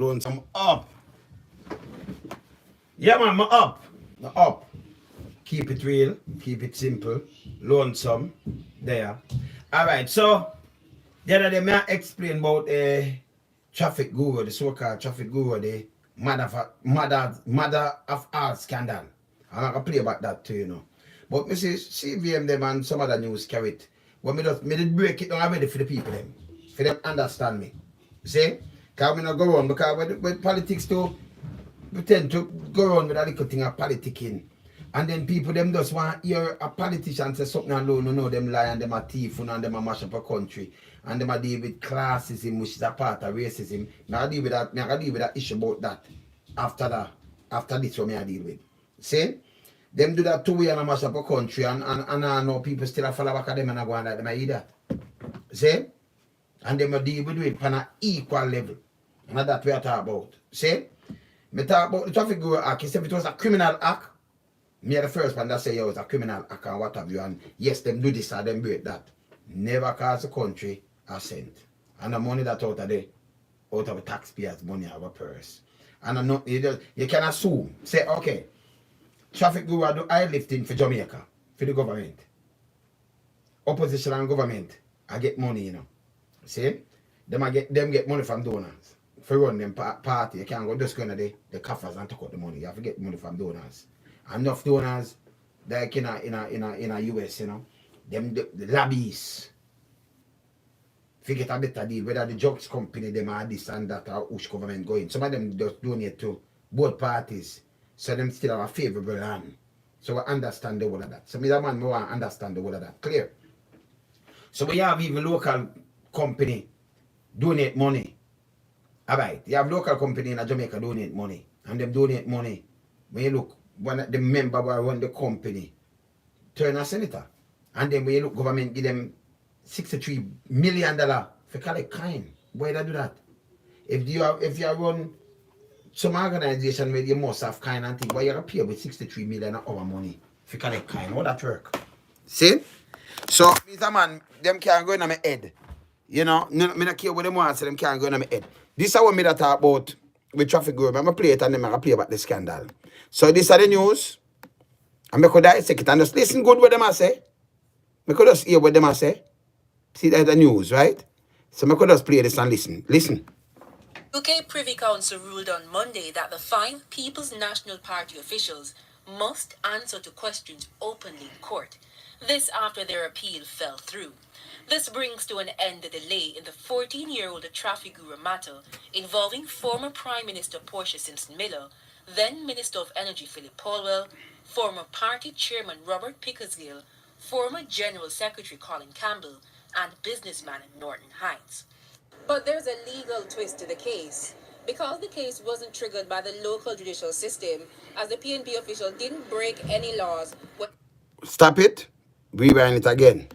Lonesome up. Yeah, man, I'm up. I'm up. Keep it real. Keep it simple. Lonesome. There. All right. So, the other day, I explain about traffic guru, the so-called traffic guru, the mother of all scandal. I'm going to play about that too, you know. But me see CVM them and some other news carry it. But me did break it down already for the people them. For them understand me. See? Because we not go on because with politics too, we tend to go on with a little thing of politicking. And then people them just want to hear a politician say something alone, you know, them lie and them a thief, you know, and them a mash up a country. And them a deal with classism, which is a part of racism. Now I deal with that, I deal with that issue about that after this one I deal with. See? Them do that 2 years and a mash up a country and I know people still follow back at them and I go on like them I eat that. See? And them a deal with it on an equal level. And that's what we are talking about. See? Me talk about the Traffic Guru Act. If it was a criminal act, me are the first one that say it was a criminal act and what have you. And yes, them do this and them break that. Never cost the country a cent. And the money that out of the taxpayers' money out of a purse. And I know, you can assume, say, okay, Traffic Guru do eye lifting for Jamaica, for the government. Opposition and government, I get money, you know. See? Them get money from donors. For run them party, you can't go just go into the coffers and take out the money. You have to get money from donors. Enough donors, like in a US, you know, them the lobbyists. If you get a better deal, whether the drugs company, them are this and that, or which government going. Some of them just donate to both parties. So them still have a favorable land. So we understand the whole of that. So me that man, we want to understand the whole of that. Clear? So we have even local company donate money. Alright, you have local company in Jamaica donate money. And them donate money. When you look, one of the member who run the company turn a senator. And then when you look, government give them $63 million for collect kind. Why they do that? If you run some organization where you must have kind and thing, why you pay with $63 million of our money for collect kind? How that work? See? So, Mr. Man, them can't go in my head. You know, me not care what them want, so them can't go in my head. This is what me that talk about with Traffic Guru. I'm going to play it and then I'm going to play about the scandal. So, this is the news. And I could dissect it and just listen good what them I say. I could just hear what them I say. See, that's the news, right? So, I could just play this and listen. Listen. UK Privy Council ruled on Monday that the 5 People's National Party officials must answer to questions openly in court. This after their appeal fell through. This brings to an end the delay in the 14-year-old Trafigura matter involving former Prime Minister Portia Simpson Miller, then Minister of Energy Philip Paulwell, former party chairman Robert Pickersgill, former General Secretary Colin Campbell, and businessman in Norton Heights. But there's a legal twist to the case. Because the case wasn't triggered by the local judicial system, as the PNP official didn't break any laws. Stop it. Rewind it again.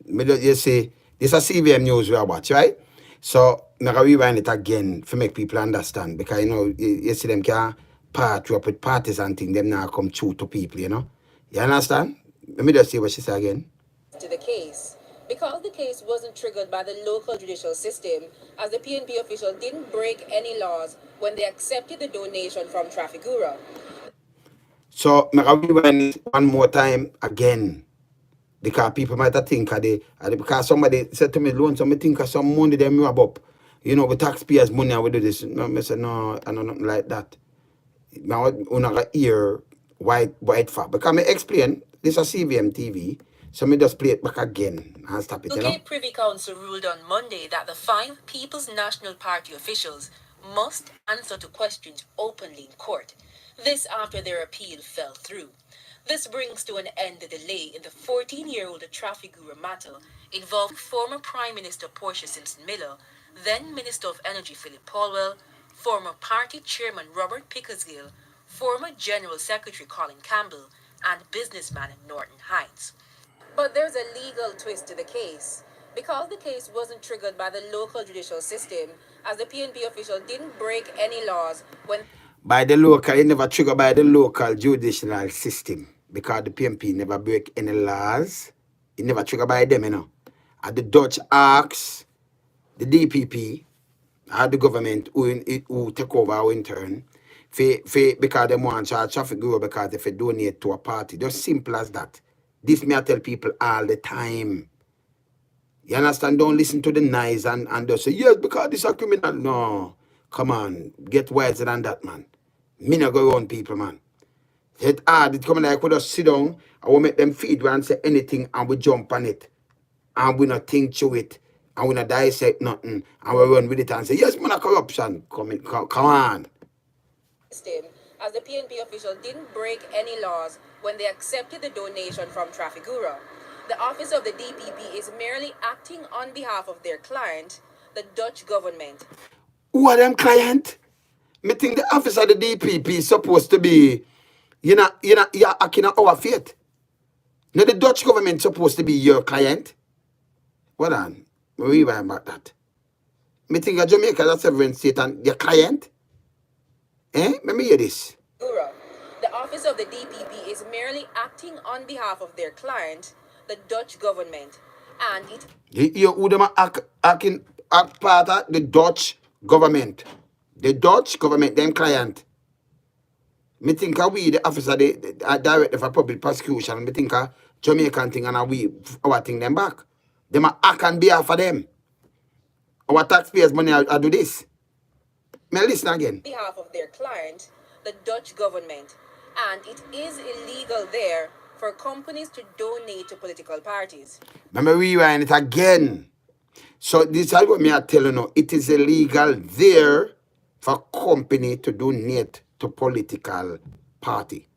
You see, this is CVM news we are watch, right? So, I'm going to rewind it again to make people understand. Because, you know, you see them can party up with parties and things, them now come true to people, you know? You understand? Let me just see what she said again. To the case. Because the case wasn't triggered by the local judicial system, as the PNP official didn't break any laws when they accepted the donation from Trafigura. So, I'm going to rewind it one more time again. Because people might think because somebody said to me, Lonesome, I think of some money them you up. You know, with taxpayers' money, I will do this. No, I said, no, I know nothing like that. Now, I'm not going to hear white fat. Because I explain, this is CVM TV, so I just play it back again and stop it, you know? UK Privy Council ruled on Monday that the 5 People's National Party officials must answer to questions openly in court. This after their appeal fell through. This brings to an end the delay in the 14-year-old Trafigura matter involving former Prime Minister Portia Simpson Miller, then Minister of Energy Philip Paulwell, former party chairman Robert Pickersgill, former General Secretary Colin Campbell, and businessman in Norton Heights. But there's a legal twist to the case. Because the case wasn't triggered by the local judicial system, as the PNP official didn't break any laws when... By the local, it never triggered by the local judicial system. Because the PNP never break any laws. It never triggered by them, you know. And the Dutch asked the DPP the government who take over in turn, because they want to charge Trafigura because if they donate to a party. Just simple as that. This me I tell people all the time. You understand? Don't listen to the noise and just say, yes, because this is a criminal. No. Come on. Get wiser than that, man. Me not go around people, man. It's hard. It's coming like we just sit down and we make them feed we and say anything and we jump on it. And we not think through it. And we not dissect nothing. And we run with it and say, yes, man, a corruption. Come on. As the PNP official didn't break any laws when they accepted the donation from Trafigura. The office of the DPP is merely acting on behalf of their client, the Dutch government. Who are them client? Me think the office of the DPP is supposed to be, you're acting on our faith. Now the Dutch government supposed to be your client. Hold on. Me rewind about that. Me think of Jamaica as a sovereign state and your client. Let me hear this. The office of the DPP is merely acting on behalf of their client, the Dutch government, and it. Who them acting part of the Dutch government. The Dutch government, them client. Me think we the officer, the director for public prosecution. Me think Jamaican thing and we our thing them back. Them act on behalf of them. Our taxpayers' money I do this. May I listen again? Behalf of their client, the Dutch government, and it is illegal there for companies to donate to political parties. Let me rewind it again. So this is what me are telling you. It is illegal there for company to donate to political party.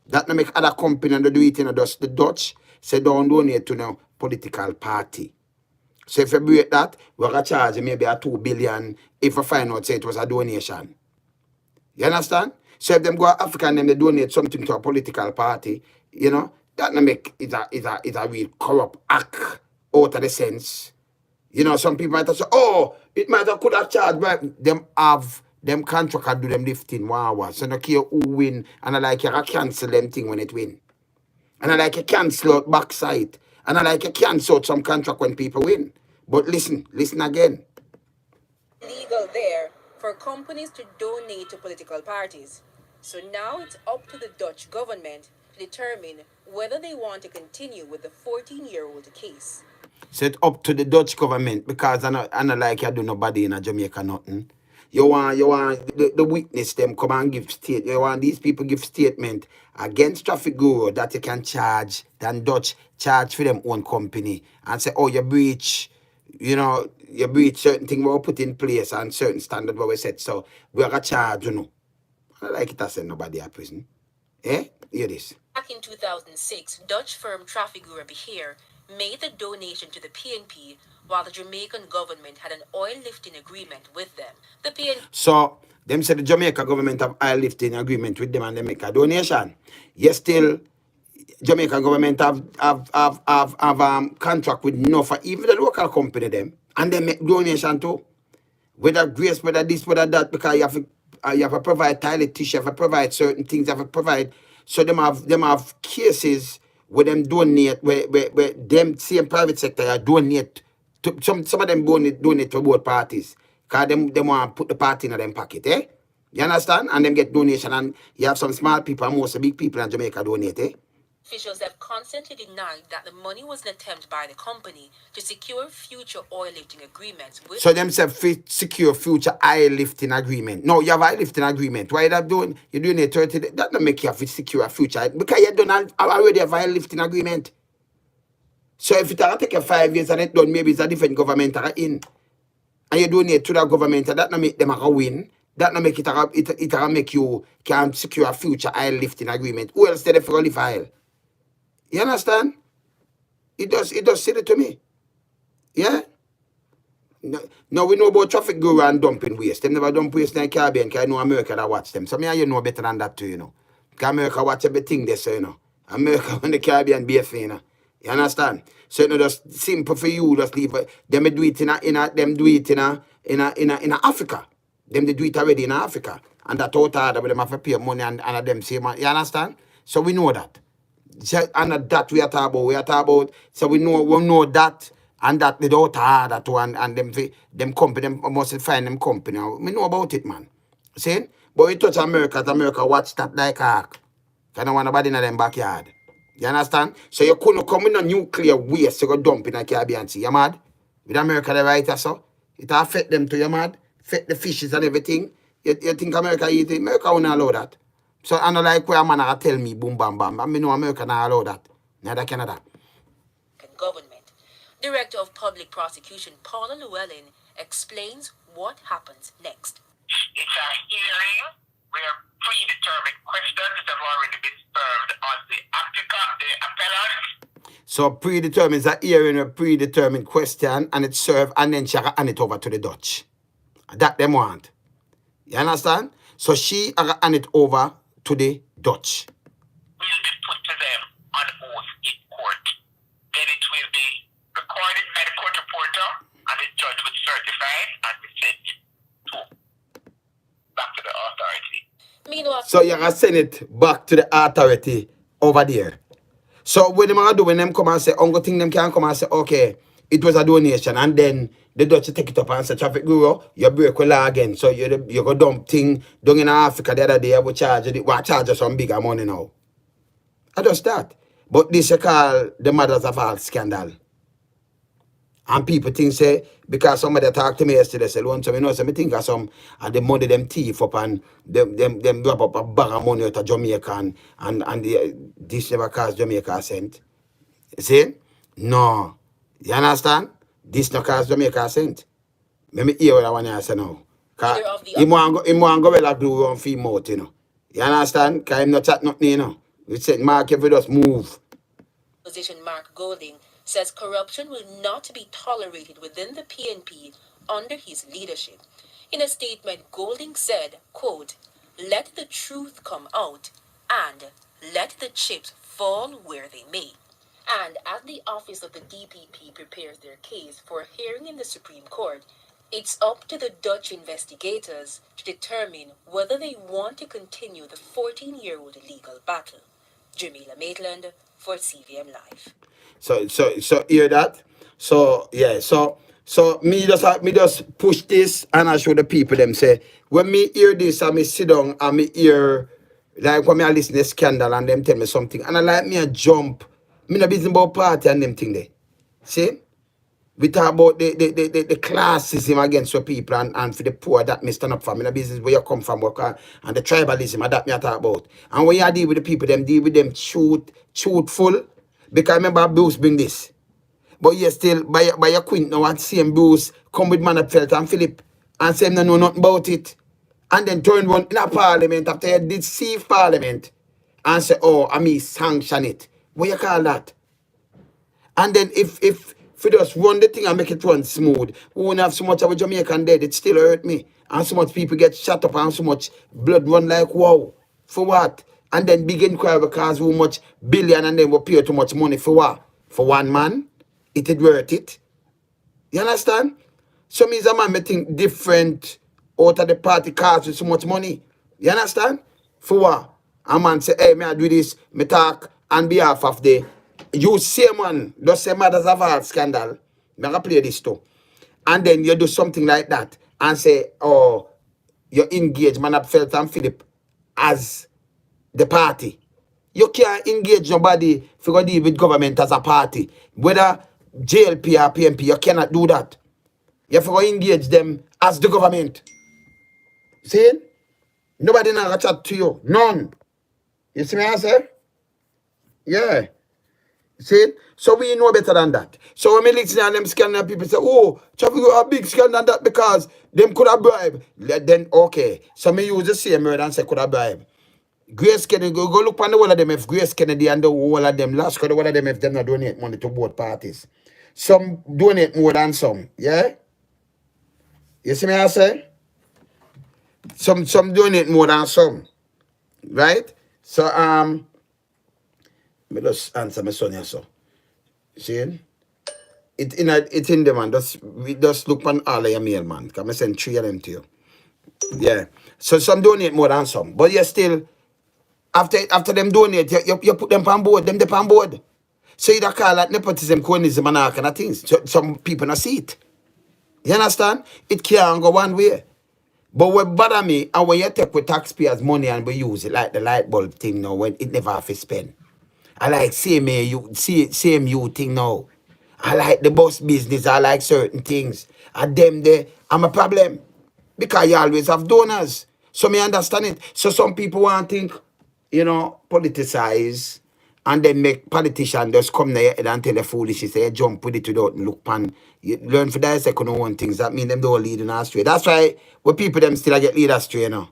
That no make other company and do it in the Dutch say don't donate to no political party. So if you break that, we're going to charge maybe a 2 billion if you find out say it was a donation. You understand? So if them go Africa and then they donate something to a political party, that no make it a real corrupt act out of the sense. Some people might have said, oh, it might have could have charged, but them contract and do them lifting 1 hour. So no care who win, and I like you cancel them thing when it win. And I like you cancel out backside. And I like you cancel out some contract when people win. But listen again. Legal there for companies to donate to political parties. So now it's up to the Dutch government to determine whether they want to continue with the 14-year-old case. So it's up to the Dutch government because I not like you do nobody in Jamaica nothing. You want the witness them come and give state. You want these people give statement against Trafigura that you can charge than Dutch charge for them own company and say, oh, you breach, you breach certain things we put in place and certain standard what we set. So we are gonna charge, I don't like it I send nobody a prison. Hear this. Back in 2006, Dutch firm Trafigura Beheer made the donation to the PNP while the Jamaican government had an oil lifting agreement with them. The PNP. So, them said the Jamaica government have oil lifting agreement with them and they make a donation. Yes, still, Jamaica government have contract with NOFA, even the local company them, and they make donation too. Whether grace, whether this, whether that, because you have to provide toilet tissue, you have to provide certain things, you have to provide. So them have cases where them donate, where them same private sector donate to some of them donate to both parties. Because them want to put the party in them pocket, You understand? And them get donation and you have some small people and most big people in Jamaica donate, Officials have constantly denied that the money was an attempt by the company to secure future oil lifting agreements with. So them say secure future oil lifting agreement. No, you have oil lifting agreement. Why that doing? You're doing it 30 days. That don't make you have to secure a future. Because you don't already have oil lifting agreement. So if it take you 5 years and it done, maybe it's a different government in. And you donate to that government, that not make them a win. That not make it make you can secure a future oil lifting agreement. Who else did they for lift oil? You understand? It does say it to me. Yeah? Now we know about Trafigura and dumping waste. Them never dump waste in the Caribbean because I know America that watch them. So me and you know better than that too, Because America watch everything they say, America and the Caribbean basin, You understand? So just simple for you, just leave it. Them do it in Africa. Them they do it already in Africa. And that out hard with them have to pay money and them say, you understand? So we know that. And that we are talking about. So we know that And that without harder to and them company, them must find them company. We know about it, man. See? But we touch America watch that like a hawk. Because no one nobody in them backyard. You understand? So you couldn't come in a nuclear waste to go dump in a Caribbean Sea. You mad? With America the right so? It affect them to you mad? Affect the fishes and everything. You think America eat it? America won't allow that. So I know like where a man tell me boom bam bam. I mean no America not allow that. Neither Canada. Government. Director of Public Prosecution Paula Llewellyn explains what happens next. It's a hearing where predetermined questions have already been served on the appellant. So predetermined is a hearing a predetermined question and it's served and then she can hand it over to the Dutch. That them want. You understand? So she can hand it over to the Dutch. Will be put to them on oath in court. Then it will be recorded by the court reporter and the judge will certify and we send it back to the authority. Meanwhile, so you can send it back to the authority over there. So what them gonna do when them come and say, only thing them can come and say, okay, it was a donation, and then the Dutch take it up and say, Trafigura, you break the law again. So you go dump thing down in Africa the other day, we charge us some bigger money now. I just that. But this you call the mothers of all scandal. And people think say, because somebody talked to me yesterday, say, Lonesome, you know, so me think of some of the money them thief up and them drop up a bag of money out of Jamaica and this never cost Jamaica a cent. See? No. You understand? This no cost Jamaica a cent. Let me hear what I want to say now. Because he want to go well and do one fee mouth, you know. You understand? Because him not chat nothing, you know. We said, Mark, if we just move. Position Mark Golding says corruption will not be tolerated within the PNP under his leadership. In a statement, Golding said, quote, "Let the truth come out and let the chips fall where they may." And as the office of the DPP prepares their case for a hearing in the Supreme Court, it's up to the Dutch investigators to determine whether they want to continue the 14-year-old legal battle. Jamila Maitland for CVM Live. So hear that? So yeah, so me just push this and I show the people them say when me hear this and me sit down and me hear like when me I listen to scandal and them tell me something and I like me a jump. Me no business about party and them thing there. See? We talk about the classism against your people and for the poor that me stand up for. Me no business where you come from work and the tribalism and that me I talk about. And when you deal with the people, them deal with them truthful. Because remember Bruce bring this. But you still by your queen now and same Bruce come with Manapfelt and Philip and say no know nothing about it. And then turn one in a parliament after you did see parliament and say, oh, I mean sanction it. What you call that? And then if we just run the thing and make it run smooth, we won't have so much of a Jamaican dead, it still hurt me. And so much people get shut up and so much blood run like wow. For what? And then begin cry because we much billion and then we pay too much money for what? For one man? It is worth it. You understand? So means a man may think different out of the party cars with so much money. You understand? For what? A man say, hey, may I do this, me talk on behalf of the you say man, just say matters of art scandal. Me gonna play this too. And then you do something like that and say, oh, you engage Manapfelt and Philip as the party. You can't engage nobody if you go deal with government as a party. Whether JLP or PMP, you cannot do that. You have to go engage them as the government. See? Nobody now chat to you. None. You see me I say? Yeah. See? So we know better than that. So when we listen to them scandal, people say, oh, Trafigura a big scandal than that because them could have bribed. Then, okay. So me use the same word and say could have bribed. Grace Kennedy, go look on the whole of them if Grace Kennedy and the whole of them last, because the whole of them if them not donate money to both parties. Some donate more than some, yeah? You see me I say? Some donate more than some. Right? So, me just answer my son here, so. See? It's in the man. We just look on all of your mail, man. Because I send 3 of them to you. Yeah. So some donate more than some. But you still, after them donate, you put them on board, them on board. So you call that nepotism, cronyism, and all kind of things. So, some people not see it. You understand? It can't go one way. But what bother me, and when you take with taxpayers' money and we use it like the light bulb thing now, when it never have to spend. I like same you thing now. I like the bus business, I like certain things. And them there, I'm a problem. Because you always have donors. So me understand it. So some people want to think, politicize and then make politicians just come there and tell the foolish say jump with it without look pan. You learn for that second one things that mean them don't lead in astray. That's why when people them still get lead astray now.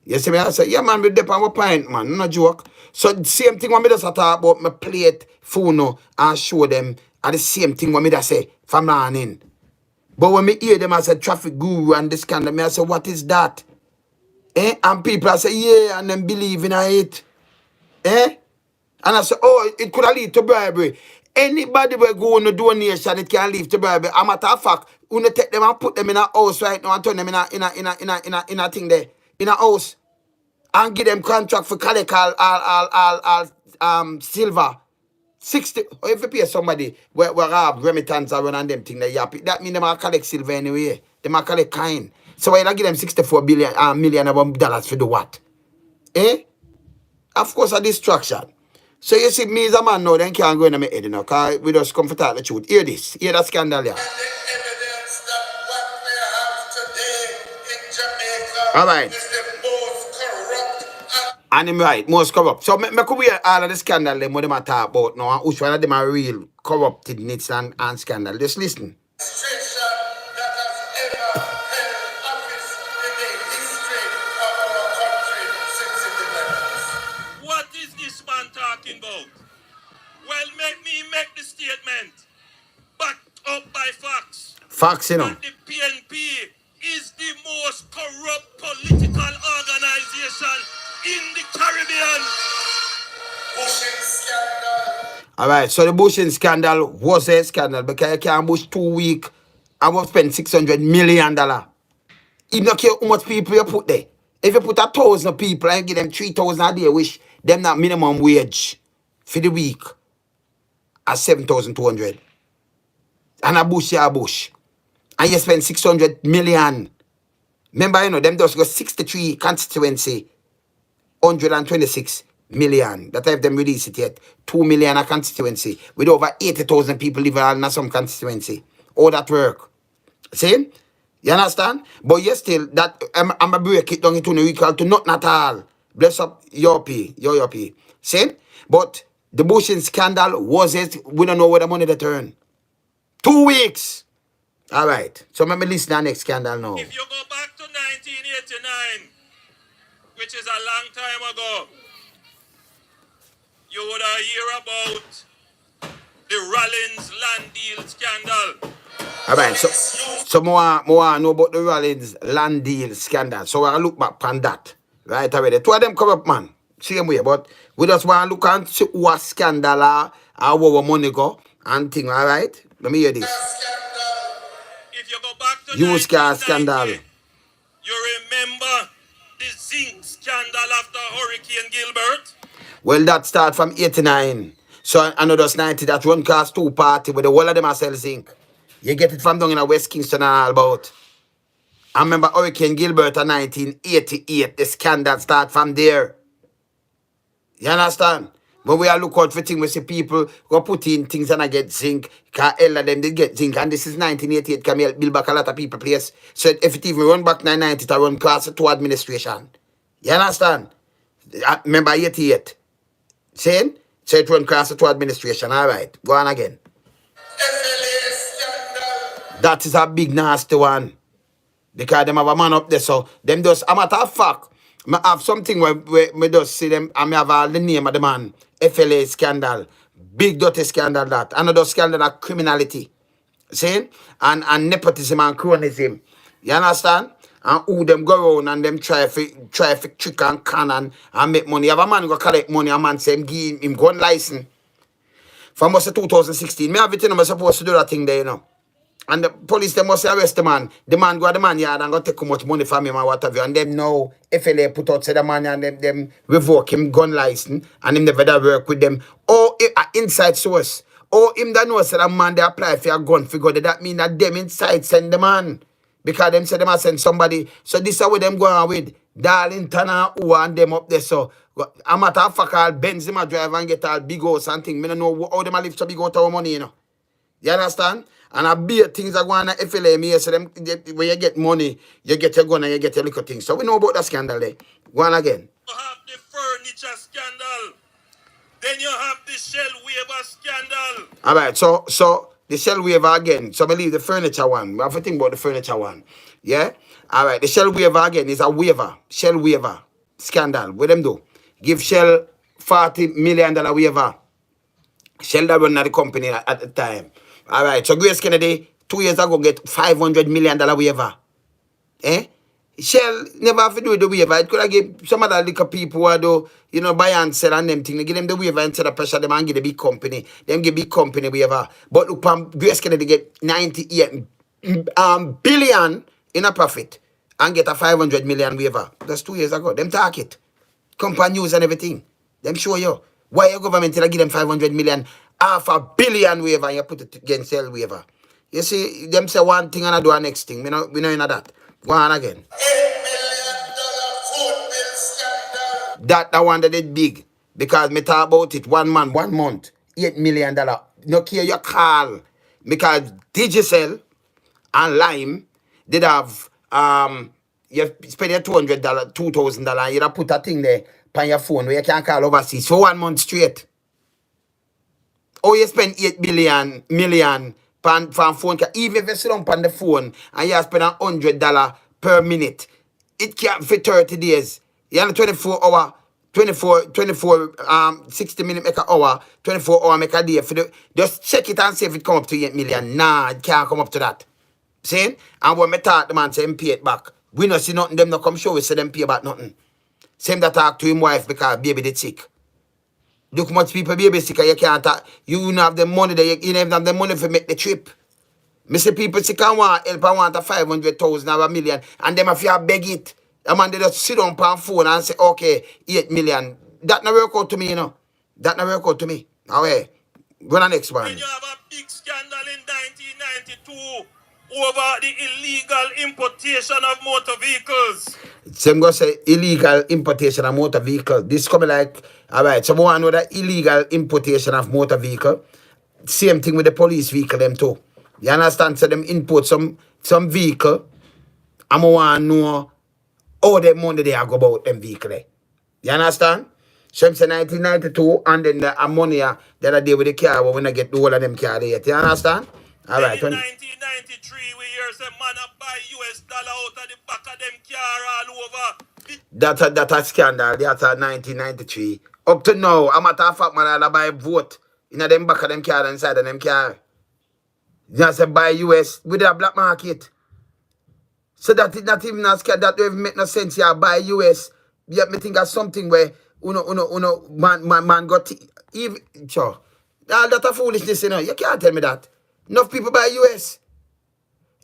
You see me? I say, yeah man, we dip on my point, man. No joke. So same thing when me just talk about my plate, phone and show them are the same thing when me just say from morning. But when me hear them as a traffic guru and this kind of me, I say, what is that? And people I say, yeah, and then believe in it. And I say, oh, it could have lead to bribery. Anybody will go on a donation, it can lead to bribery. A matter of fact, when you take them and put them in a house right now and turn them in a thing there, in a house, and give them contract for collect all silver. 60, or if you pay somebody where have remittance around and them thing that mean them are collect silver anyway. They might collect kind. So why not give them 64 million of dollars for the what? Of course a distraction. So you see me as a man now, then can't go in my head, because we just come for talk the truth. Hear this, hear that scandal here. And the evidence that what we have today in Jamaica All right. is the most corrupt And him right, most corrupt. So me could wear all of the scandal them what them a talk about now, and which one of them are real corrupted nits and scandal. Just listen. administration that has ever held office in the history of our country since independence. What is this man talking about? Well, make me make the statement, backed up by facts. Facts, you know. That the PNP is the most corrupt political organization in the Caribbean. Bushing scandal. All right, so the bushing scandal was a scandal because you can't bush 2 weeks and will spend $600 million. You don't care how much people you put there. If you put 1,000 people and give them 3,000 a day, which them not minimum wage for the week at 7,200. And a bush, you a bush. And you spend 600 million. Remember, them just got 63 constituency, 126 million. That have them released it yet. 2 million a constituency with over 80,000 people living in some constituency. All that work. See? You understand? But you still, that I'm a break it down into equal to nothing at all. Bless up your P. See? But the bushing scandal was it. We don't know where the money they turn. 2 weeks. All right. So let me listen to the next scandal now. If you go back to 1989, which is a long time ago, you would hear about the Rollins land deal scandal. All right, so more know about the Rollins land deal scandal. So I look back on that. Right already. Two of them come up, man. Same way, but we just want to look and see what scandal are, where money go, and thing, all right? Let me hear this. If you go back to Used car scandal. you remember the zinc scandal after Hurricane Gilbert? Well, that start from 89. So another 90 that run class 2 party with the whole of them are sell zinc. You get it from down in West Kingston and all about. I remember Hurricane Gilbert in 1988. The scandal start from there. You understand? When we are look out for things, we see people go put in things and I get zinc. Because all of them did get zinc. And this is 1988. Can build back a lot of people place. So if it even run back 990, it run class 2 administration. You understand? I remember 88. Saying? So it run class 2 administration. All right. Go on again. That is a big nasty one. Because them have a man up there. So them just, a matter of fact, I have something where me just see them and I have all the name of the man. FLA scandal. Big dirty scandal that. Another scandal of criminality. See? And nepotism and cronyism. You understand? And who them go around and them try for trick and con and make money. Have a man go collect money, a man say him give him gun license. From us 2016. Me have it, I'm supposed to do that thing there, you know. And the police, they must arrest the man. The man go to the man yard and go take how much money from him and whatever. And them now, FLA put out say the man and them revoke him gun license and him never da work with them. Oh, inside source. Or him that knows that a man they apply for a gun figure. That mean that them inside send the man. Because them say them a send somebody. So this is what them going on with. Darlington and who and them up there. So a matter of fact, all Benzema drive and get all big house and thing. I don't know how them a live so big out of money, you know. You understand? And a big things are going on FLM here. So them, when you get money, you get your gun and you get your little things. So we know about that scandal there. Go on again. You have the furniture scandal. Then you have the shell waiver scandal. All right, so the shell waiver again. So I believe the furniture one. We have to think about the furniture one. Yeah? All right, the shell waiver again is a waiver. Shell waiver scandal. What them do? Give Shell $40 million waiver. Shell that run at the company at the time. All right, so Grace Kennedy, 2 years ago, get $500 million waiver. Eh? Shell never have to do the waiver. It could have give some other little people who do, you know, buy and sell and them thing. They give them the waiver instead of pressure them and give the big company. Them give big company waiver. But look, Grace Kennedy get 98 billion in a profit and get a 500 million waiver. That's 2 years ago. Them talk it. Company news and everything. Them show you. Why your government give them 500 million, $500 million waiver and you put it against Shell waiver. You see, them say one thing and I do a next thing. We know in that. Go on again. $8 million food bill scandal. That one that did big. Because me talk about it 1 man, 1 month. $8 million. No care your call. Because Digicel and Lime did have you spend your $200, $2,000 and you put a thing there on your phone where you can call overseas for 1 month straight. Or you spend 8 million for phone. Even if you sit on the phone and you spend $100 per minute, it can't for 30 days. You have 24 hour, 60 minute make an hour, 24 hour make a day. Just check it and see if it come up to 8 million. Nah, it can't come up to that. See? And when me talk, the man say him pay it back. We not see nothing, them not come show we say them pay back nothing. Same that talk to him wife because baby did sick. Look much people baby sick and you can't talk. You don't have the money there, you don't have the money for make the trip. Me see people sick and want help and want a 500,000 or $1 million and them if you beg it. The man they just sit on phone and say, okay, 8 million. That not work out to me, you know. That not work out to me. Okay. Go to the next one. When you have a big scandal in 1992 over the illegal importation of motor vehicles. Some go say illegal importation of motor vehicle. This coming like, all right, so one know that illegal importation of motor vehicle. Same thing with the police vehicle them too. You understand? So them import some vehicle. I'm want to know how the money they go about them vehicle. You understand? So I'm saying 1992 and then the money that I did with the car when I get the whole of them car there. You understand? All right. In 1993, we hear some man buy US dollar out of the back of them car all over. That's a scandal. That's a 1993. Up to now, I'm at a fact man I buy vote in them back of them car inside of them car. You say buy US with a black market. So that is not even a scandal. That don't even make no sense. You buy US. Yet me think of something where man got even sure. That's a foolishness, you know. You can't tell me that. Enough people buy US.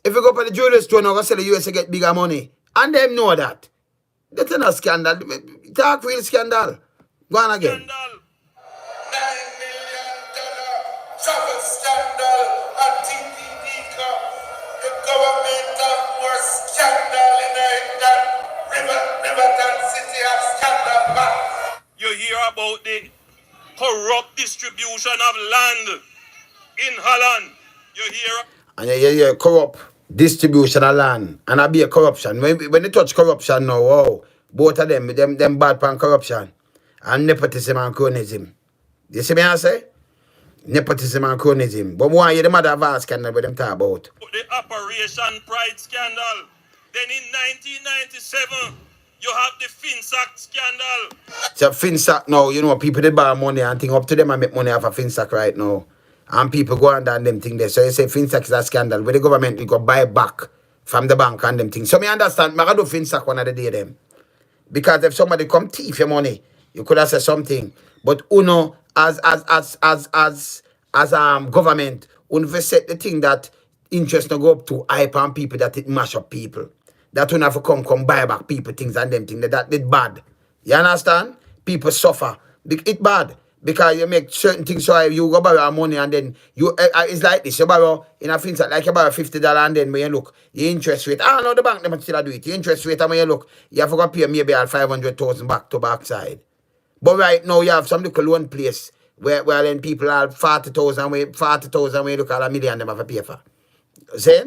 If you go to the jewelry store now, go sell the US, you get bigger money. And them know that. That's not a scandal. Talk real scandal. Go on again. $9 million travel scandal at TPD Cup. The government have more scandal in it than Riverton City have scandal back. You hear about the corrupt distribution of land in Holland. You hear? And you corrupt distribution of land. And I be a corruption. When they touch corruption now, wow, both of them bad pan corruption. And nepotism and cronyism. You see me I say? Nepotism and cronyism. But why you the mother of our scandal with them talk about? The Operation Pride scandal. Then in 1997, you have the FinSac scandal. So FinSac now, you know, people they buy money and think up to them and make money off of FinSac right now. And people go under and them thing there. So you say FinSac is a scandal where the government will go buy back from the bank and them things. So me understand, I do FinSac one of the day them. Because if somebody come thief your money, you could have said something. But uno as government, uno set the thing that interest no go up to hype on people that it mash up people. That uno have to come buy back people things and them things that it bad. You understand? People suffer. It bad. Because you make certain things so you go borrow money and then you it's like this. You borrow in a things like you borrow $50 and then when you look, your interest rate. I know the bank them still do it. Your interest rate and when you look, you have to go pay maybe at 500,000 back to backside. But right now you have some little loan place where then people are 40,000 when you look at $1 million them have to pay for. See?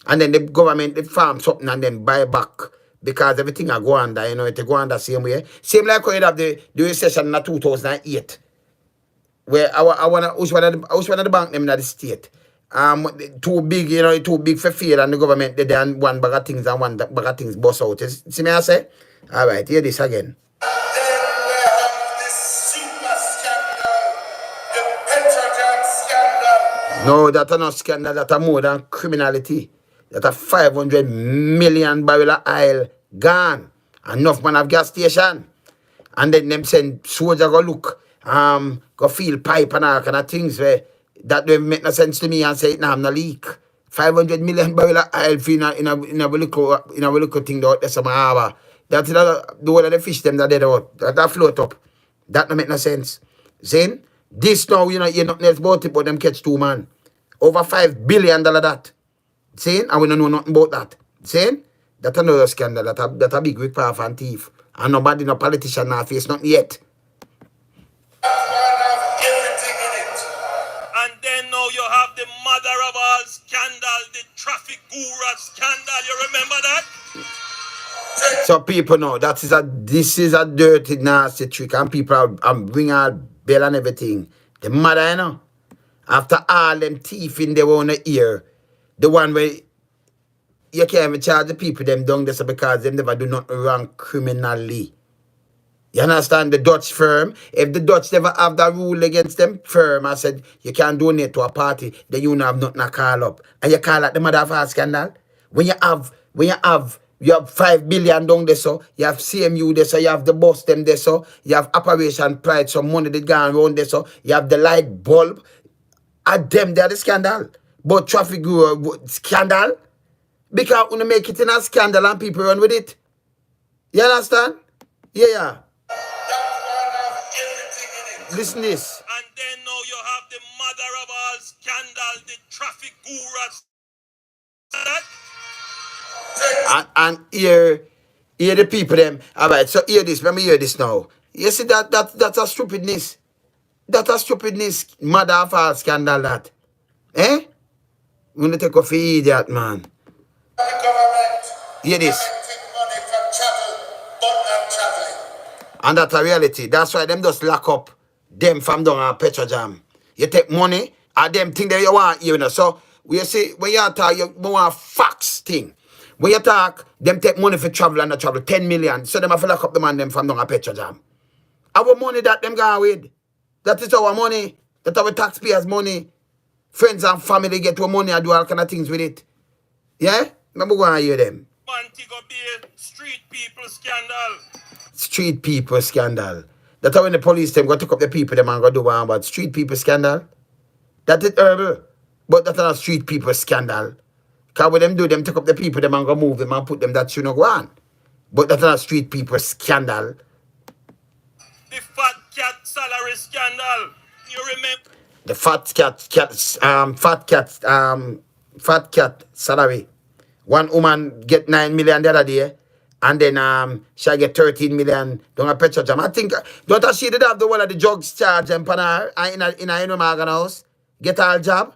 And then the government they farm something and then buy back. Because everything I go under, you know, it go under same way. Same like when you have the recession in 2008. Where I wanna one of the bank them in the state. Too big, you know, too big for fear and the government they done one bag of things and one bag of things bust out. See me I say? Alright, hear this again. Then we have this super scandal, the Petrojan scandal. No, that's not scandal, that's more than criminality. That's a 500 million barrel of oil gone. Enough man have gas station. And then them send soldier go look, go feel pipe and all kind of things where that don't make no sense to me and say it now no leak. 500 million barrel of oil in a little thing out there some harbor. That's the one of the fish them that they out that float up. That don't make no sense. Saying this now you know you're not else about it but them catch 2 man. Over $5 billion that. Saying and we don't know nothing about that. Saying that's another scandal that a big rip off and thief. And nobody, no politician, now face nothing yet. Everything in it. And then now you have the mother of all scandal, the Trafigura scandal. You remember that? So people know this is a dirty, nasty trick, and people are bring out bail and everything. The mother, you know, after all them teeth in their own ear, the one where you can't even charge the people them down there because they never do nothing wrong criminally. You understand? The Dutch firm, if the Dutch never have that rule against them firm, I said, you can't donate to a party, then you don't have nothing to call up. And you call that the mother of a scandal? When you have 5 billion down there, so you have CMU there, so you have the bus them there, so you have Operation Pride, some money that gone around there, so you have the light bulb. At them, they're the scandal. But Trafigura scandal? Because when you make it in a scandal and people run with it. You understand? Yeah. Listen this. And then now you have the mother of all scandal, the Trafigura scandal. And hear the people them. Alright, so hear this. Let me hear this now. You see that's a stupidness. That's a stupidness. Mother of all scandal that. Eh? We're gonna take off the idiot, man. The government Hear this. collecting money for travel, but not traveling. And that's a reality. That's why them just lock up them from down on Petrojam. You take money, and them thing that you want, you know. So, we see, when you talk, you want facts thing. When you talk, them take money for travel and not travel, 10 million. So, them have to lock up the man them from down on Petrojam. Our money that them go with. That is our money. That's our taxpayers' money. Friends and family get our money and do all kind of things with it. Yeah? Let me go and hear them. Montego Bay street people scandal. Street people scandal. That's how when the police them go take up the people them and go do one about street people scandal. That is horrible. But that's not a street people scandal. Because when them do them take up the people them and go move them and put them that should not go on. But that's not a street people scandal. The fat cat salary scandal. You remember? The fat cat salary. One woman get 9 million the other day, and then she get 13 million down a Petrojam. I think don't she did have the one of the drugs charge and pan her in a Morgan house, get her job,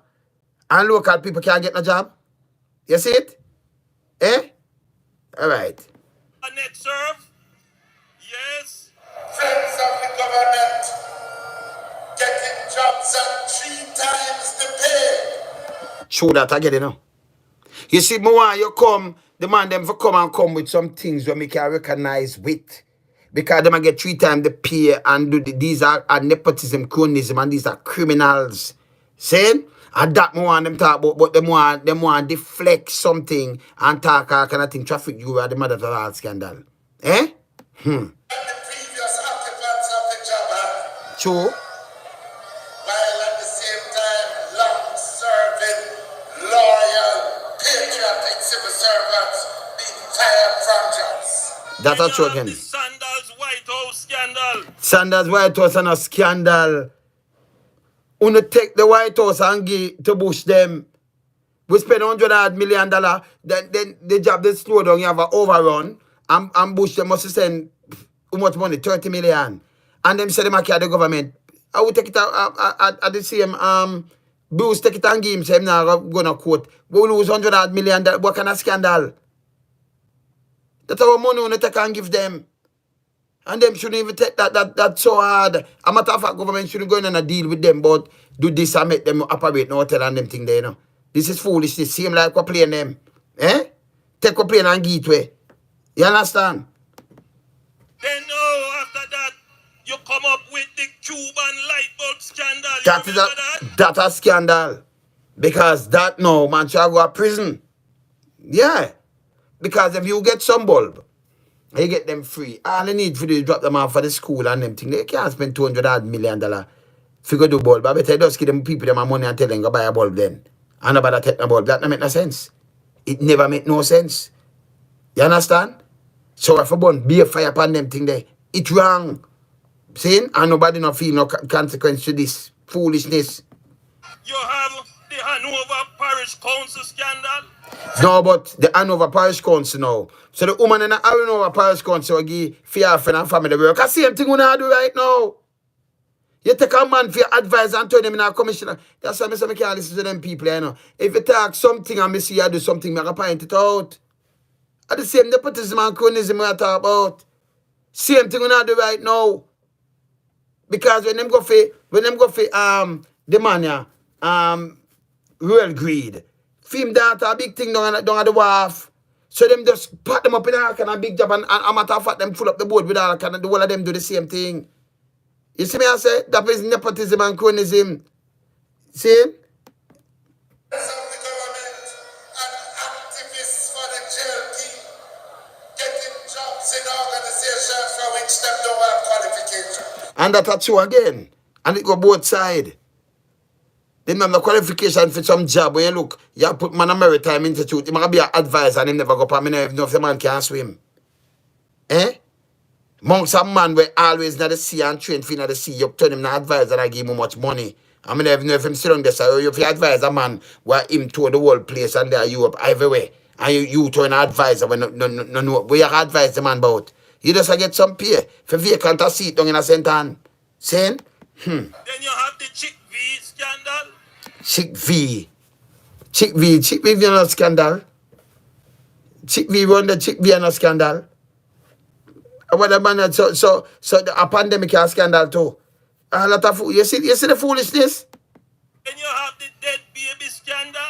and local people can't get no job. You see it? Eh? Alright. Net serve? Yes. Friends of the government getting jobs at 3 times the pay. True that I get it now. You see, more you come, the man them for come with some things where me can recognize with. Because them get 3 times the pay and these are nepotism, cronyism, and these are criminals. Saying? And that more want them talk about, but them want deflect something and talk all kind of thing. Trafigura the mother of all scandal. Eh? And the previous occupants of the job True. while at the same time long-serving, loyal, patriotic civil servants being fired from jobs. That's a true You have again. the Sandals White House scandal. Sanders White House and a scandal. Wanna take the White House and give to Bush them. We spend $100 million. Then the job they slow down, you have an overrun. And Bush they must send how much money? 30 million. And them say they might carry the government. I will take it out at the same Bruce take it and give him, say him now gonna quote. We will lose $100 million. What kind of scandal? That's our money we take and give them. And them shouldn't even take that's so hard. A matter of fact, government shouldn't go in and a deal with them, but do this and make them operate no hotel and them thing there, you know. This is foolishness. Same like we're playing them. Eh? Take a plane and give it way. You understand? Then after that, you come up with the Cuban light bulb scandal. That is that a scandal. Because that no man shall go to prison. Yeah. Because if you get some bulb, you get them free. All you need for you to drop them off for the school and them thing. They can't spend $200 million if you go do bulb. I better just give them people them money and tell them go buy a bulb then. And nobody take no bulb. That don't make no sense. It never make no sense. You understand? So if you burn beer fire upon them thing there, it's wrong. See? And nobody no feel no consequence to this foolishness. You have the Hanover Parish Council scandal. No, but the Hanover Parish Council now. So the woman in the Hanover Parish Council will give for your friend and family work. That's the same thing we now do right now. You take a man for your advice and turn him in a commissioner. That's why I say I can't listen to them people, you know. If you talk something and me see you do something, I can point it out. At the same nepotism and cronyism we talk about. Same thing we now do right now. Because when them go for the man yeah, real greed. Film that a big thing down at the wharf. So them just pat them up in a kind of big job and a matter of fact them full up the board with all kind of the whole of them do the same thing. You see me I say? That is nepotism and cronyism. See? Of the government and activists for the jail team getting jobs in organizations for which them don't have qualification. And that's true again. And it go both sides. They don't have the qualification for some job. When you look, you have put man a maritime institute. He might be an advisor and he never go up. I mean, even know if the man can swim. Eh? Monks a man where always in the sea and train for in the sea. You turn him an advisor and give him much money. I mean, even know if him still on this, or if you advise a man where him to the whole place and there you up everywhere. And you turn an advisor when no where you advise the man about. You just get some pay for vacant a seat down in a St. Saying? Then you have the Chick V scandal. Chick V, you know scandal. Chick V run the Chick V and a scandal. What the man so a pandemic a scandal too. A lot of you see the foolishness. Then you have the dead baby scandal.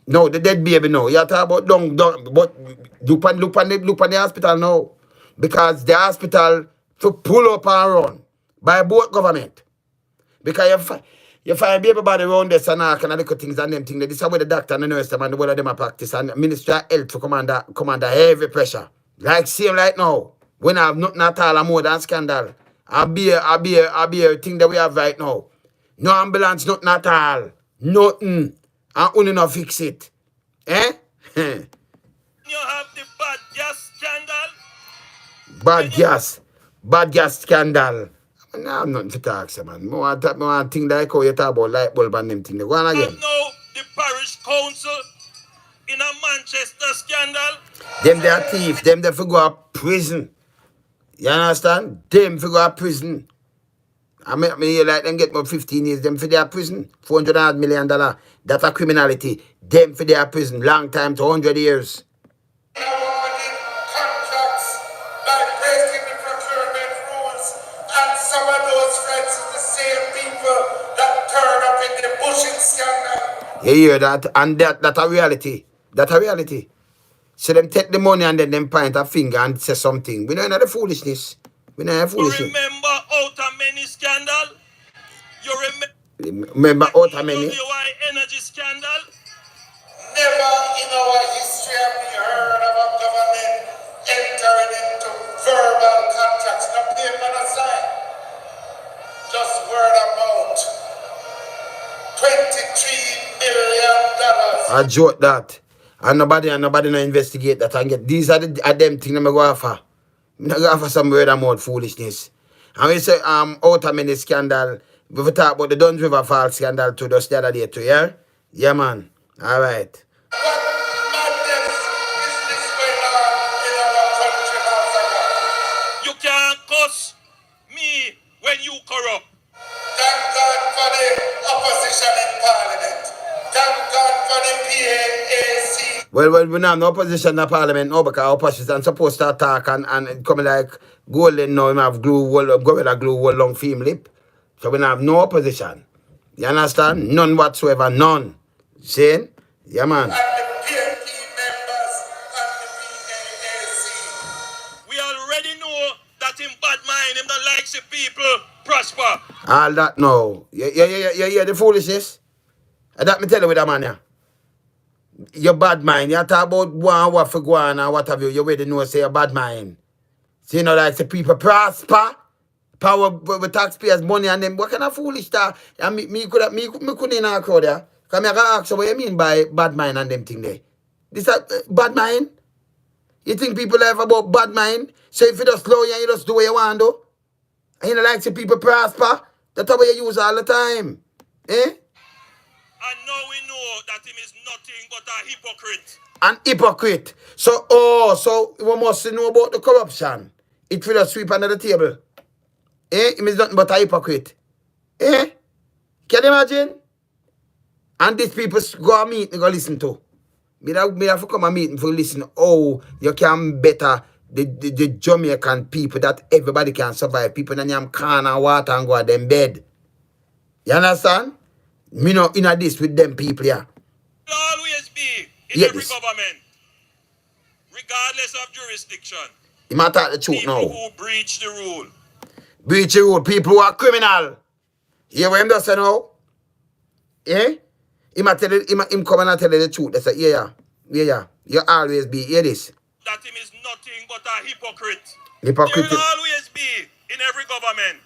No, the dead baby no. You talk about don't but look on the hospital now. Because the hospital to pull up and run by both government. Because you find baby body around this and all kind of little things and them things. This is where the doctor and the nurse them and the whole of them are practice and Ministry of Health for commander heavy pressure. Like same right now. When I have nothing at all more than scandal. I'll be a thing that we have right now. No ambulance, nothing at all. Nothing. And only not fix it. Eh? You have the bad gas scandal. Bad gas scandal. Nah, I'm nothing to talk, sir, man. I want to think that you talk about light bulb and them things. Go on again. And now the parish council in a Manchester scandal. Them they are thief. Them they go to prison. You understand? Them go to prison. I mean, you like them get more 15 years. Them for their prison. $400 million. That's a criminality. Them for their prison. Long time to 100 years. Awarding contracts by breaking the procurement rules, and some of those friends is the same people that turn up in the bushing scandal. You hear that? And that's a reality. That's a reality. So them take the money and then them point a finger and say something. We know the foolishness. We know the You foolishness. remember Outer Many scandal? You Remember Outer Many? WI energy scandal? Never in our history have we heard of a government entering into verbal contracts. No paper, no sign. Just word of mouth. $23 million. I joke that. And nobody no investigate that and get these are them things I'm go offer. I'm not go offer some word of mouth foolishness. And we say outer mini scandal. We talk about the Duns River Falls scandal too, just the other day too, yeah? Yeah, man. All right. What madness is this going on in our country, Master? You can't cuss me when you corrupt. Thank God for the opposition in Parliament. Thank God for the PAAC. Well, we don't have no opposition in the parliament now because opposition supposed to attack and coming like golden now, we have glue, gorilla glue, wall long film lip. So we don't have no opposition. You understand? None whatsoever, none. See? Yeah, man. And the PMP members and the PAAC. We already know that in bad mind, him don't like the people prosper. All that now. Yeah, the foolishness. And that me tell you with that man, yeah. Your bad mind. You talk about one what for go on and what have you. You already know say your bad mind. So you know like the people prosper. Power with taxpayers' money and them. What kind of foolish stuff? And me couldn't in a crowd there. Because I gotta ask you what you mean by bad mind and them thing there. This bad mind? You think people have about bad mind? So if you just slow you just do what you want to do? And you know like the people prosper? That's what you use all the time. Eh? And now we know that him is nothing but a hypocrite. An hypocrite. So we must know about the corruption. It will just sweep under the table. Eh? Him is nothing but a hypocrite. Eh? Can you imagine? And these people go and meet and go listen to. Me have to come and meet and for listen. Oh, you can better the Jamaican people that everybody can survive. People in them can and water and go at them bed. You understand? Me not in a this with them people here. Will always be in Yes. every government, regardless of jurisdiction. You might talk the truth People now. who breach the rule. Breach the rule. People who are criminal. Hear what him does say now? Eh? Him come and tell you the truth. They say, yeah. You always be. Hear this. That him is nothing but a hypocrite. Hypocrite. There will always be in every government,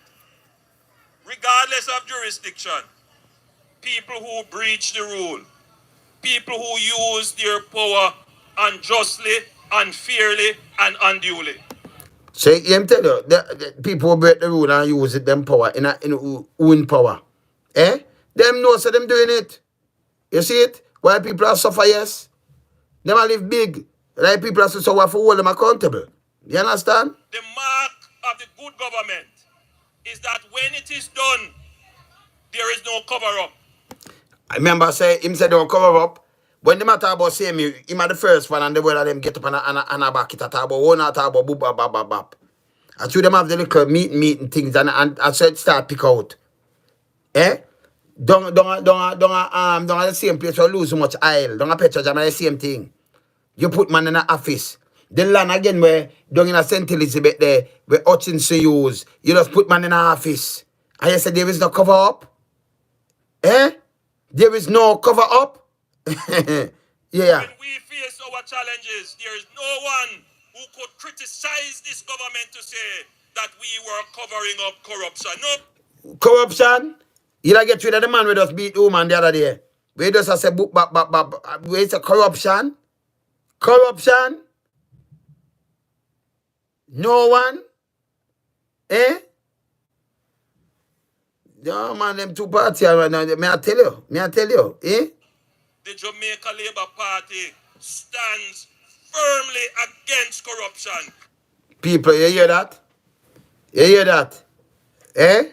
regardless of jurisdiction, people who breach the rule, people who use their power unjustly, unfairly, and unduly. So him tell you, the people who break the rule and use it, them power, in own power. Eh? Them know so them doing it. You see it? Why people are suffer, yes? Them are live big. Like people are so suffer for hold them accountable. You understand? The mark of the good government is that when it is done, there is no cover-up. I remember him said don't cover up. When they matter about saying me, him are the first one and the word of them get up and a back it talk about one talk about boop bap. I show them have the little meeting things and I said start pick out. Eh? Don't the same place where lose so much oil. Don't petrol jam the same thing. You put man in an office. The land again where down in a St. Elizabeth there, where Hutchinson use. You just put man in an office. And you said there is no cover up. Eh? There is no cover up. Yeah. When we face our challenges, there is no one who could criticize this government to say that we were covering up corruption. No. Corruption? You don't get rid of the man we just beat the woman the other day. We just say boop bap. Where's the corruption? Corruption? No one? Eh? No man, them two parties right now. May I tell you, eh? The Jamaica Labour Party stands firmly against corruption. People, you hear that? You hear that? Eh?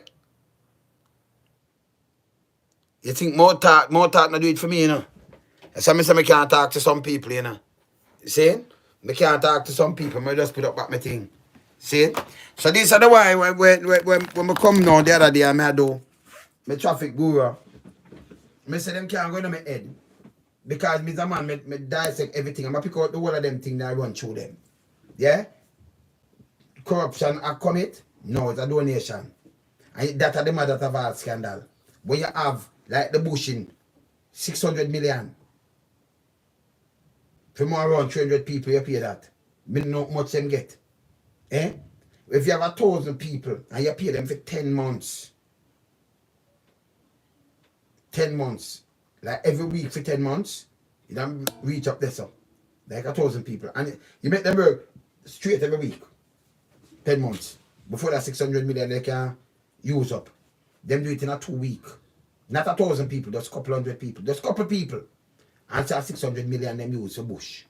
You think more talk not do it for me, you know? So I say I can't talk to some people, you know? You see? I can't talk to some people, I just put up back my thing. See? So this is the why when we come now the other day, I do my Trafigura. I say them can't go into my head. Because me the man, me dissect everything. I'm going to pick out the whole of them things that I run through them. Yeah? Corruption I commit? No, it's a donation. And that are the mother of all scandal. When you have, like the bushing, 600 million. From around 300 people, you pay that. Me know how much them get. Eh? If you have 1,000 people and you pay them for 10 months. 10 months. Like every week for 10 months, you don't reach up there so. Like 1,000 people. And you make them work straight every week. 10 months. Before that 600 million they can use up. Them do it in a 2 week. Not 1,000 people, just a couple hundred people. Just a couple people. And so 600 million them use for bush.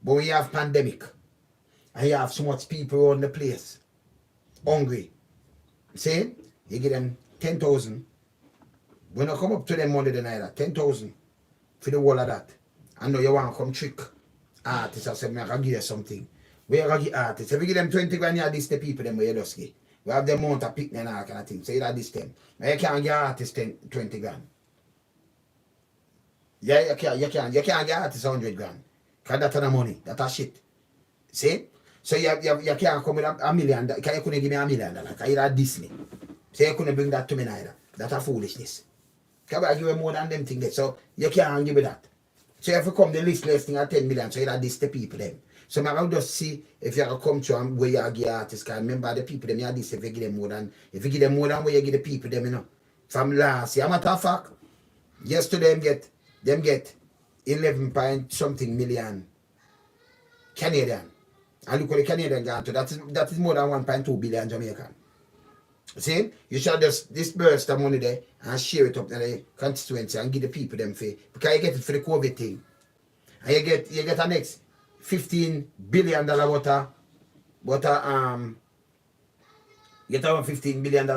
But when you have pandemic, and you have so much people around the place, hungry, see, you give them 10,000. When you come up to them money the night, 10,000 for the whole of that. I know you want to come trick artists and say, I'm going to give you something. We are going to give artists. If you give them 20 grand, you this the people them where you just give. We have them amount of picnic and all kind of thing. So you have this them. But you can't give artists 20 grand. Yeah, you can't give artists 100 grand. Because that's the money. That's shit. See? So you can't come with $1 million. Because you couldn't give me $1 million. Because you have this me. So you couldn't bring that to me neither. That's a foolishness. Because I give you more than them things. So you can't give me that. So if you come the list less thing at 10 million, so you have this the people them. So I will just see if you come to and where you give artists. Because remember the people them you have this if you give them more than where you give the people them, you know. From last year. Matter of fact, yesterday them get 11 point something million Canadian. And look what the Canadian got to. That is more than 1.2 billion Jamaican. See? You should just disperse the money there and share it up to the constituency and give the people them fee. Because you get it for the COVID thing. And you get the next $15 billion water you get a $15 billion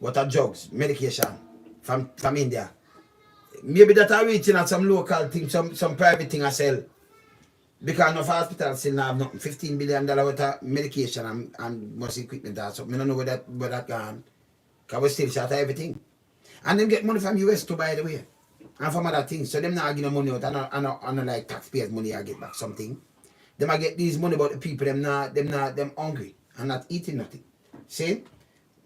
water drugs, medication from India. Maybe that are reaching at some local thing, some private thing I sell. Because no hospital still have nothing. $15 billion worth of medication and most equipment or something. I don't know where that gone. Because we still short of everything. And them get money from US too, by the way. And from other things. So them not give no money out and like taxpayers money I get back something. Them I get these money about the people, them hungry and not eating nothing. See?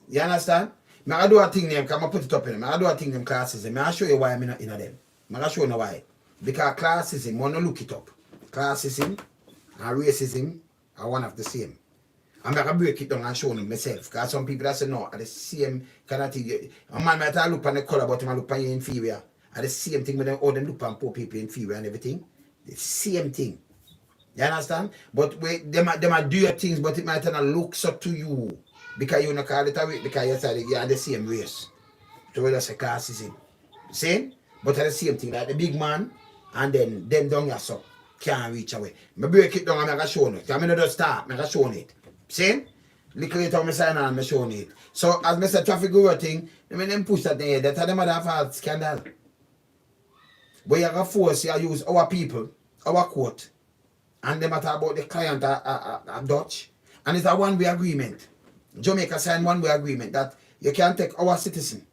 You understand? I do a thing them, because I put it up in them. I do a thing them classism. I'll show you why I'm not in them. I'll show you why. Because classism, I want to look it up. Classism and racism are one of the same. I'm going to break it down and show them myself. Because some people that say no, are the same kind of thing. A man might look on the color, but I look on you inferior. Are the same thing with them, all them look on poor people inferior and everything. The same thing. You understand? But they might do your things, but it might not look so to you. Because you don't call it a race, because you are the same race. So we just say classism. Same? But it's the same thing, like the big man, and then them down here so can't reach away. I break it down and I'm going to show it. I'm going to just start, I'm going to show it. See? Look at how I sign on, I'm showing it. So as I said, Trafigura thing, them push that there, that's how them have had scandal. But you have to force you use our people, our court, and them talk about the client are Dutch. And it's a one-way agreement. Jamaica signed one-way agreement that you can take our citizen.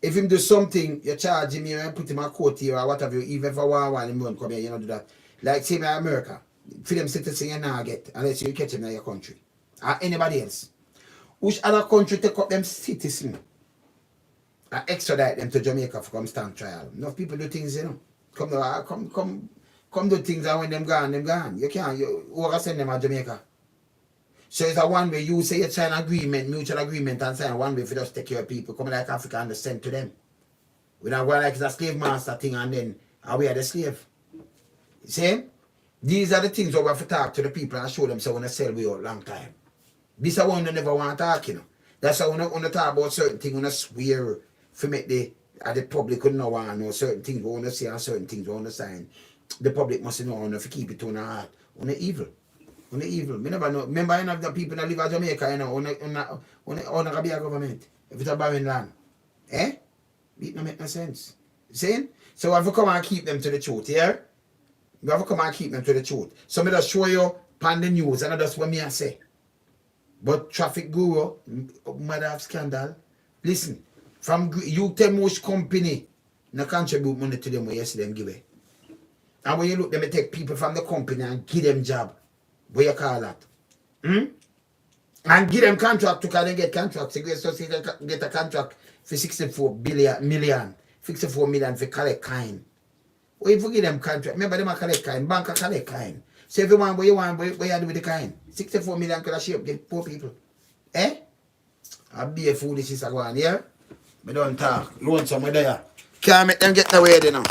If him do something, you charge him here and put him in court here or whatever, even if I want him to come here, you don't do that. Like same in America. For them citizen you now get, unless you catch him in your country. Or anybody else. Which other country take up them citizen and extradite them to Jamaica for come stand trial? Enough people do things, you know. Come do things and when them gone. You can't, you send them to Jamaica. So it's a one way you say you sign agreement, mutual agreement, and sign one way for just take care of people, come like Africa and send to them. We don't go like it's a slave master thing and then we are the slave. See? These are the things that we have to talk to the people and show them so when they sell we out long time. This is one you never want to talk, you know. That's why when you talk about certain things, when you swear to make the public who don't want to know certain things, we want to say and certain things we want to sign. The public must know if you keep it on the heart. On the evil. On the evil. Me never know. Remember, you know, the people that live in Jamaica, you know, on the government. If it's a barren land. Eh? It don't make no sense. See? So we have to come and keep them to the truth, yeah? We have to come and keep them to the truth. So I just show you on the news, and that's what I say. But Trafigura, mother of scandal, listen, from you tell most company, no contribute money to them when you see them give it. And when you look, they take people from the company and give them job. What you call that? And give them contract to can they get contracts. So they get a contract for 64 million for collect kind. Or if you give them contract, remember them collect kind, bank collect kind. So if you want what you want, what you do with the kind? 64 million could have shaped the poor people. Eh? I'll be a foolish is a one, yeah? I don't talk. Lonesome there. Can't make them get away there now.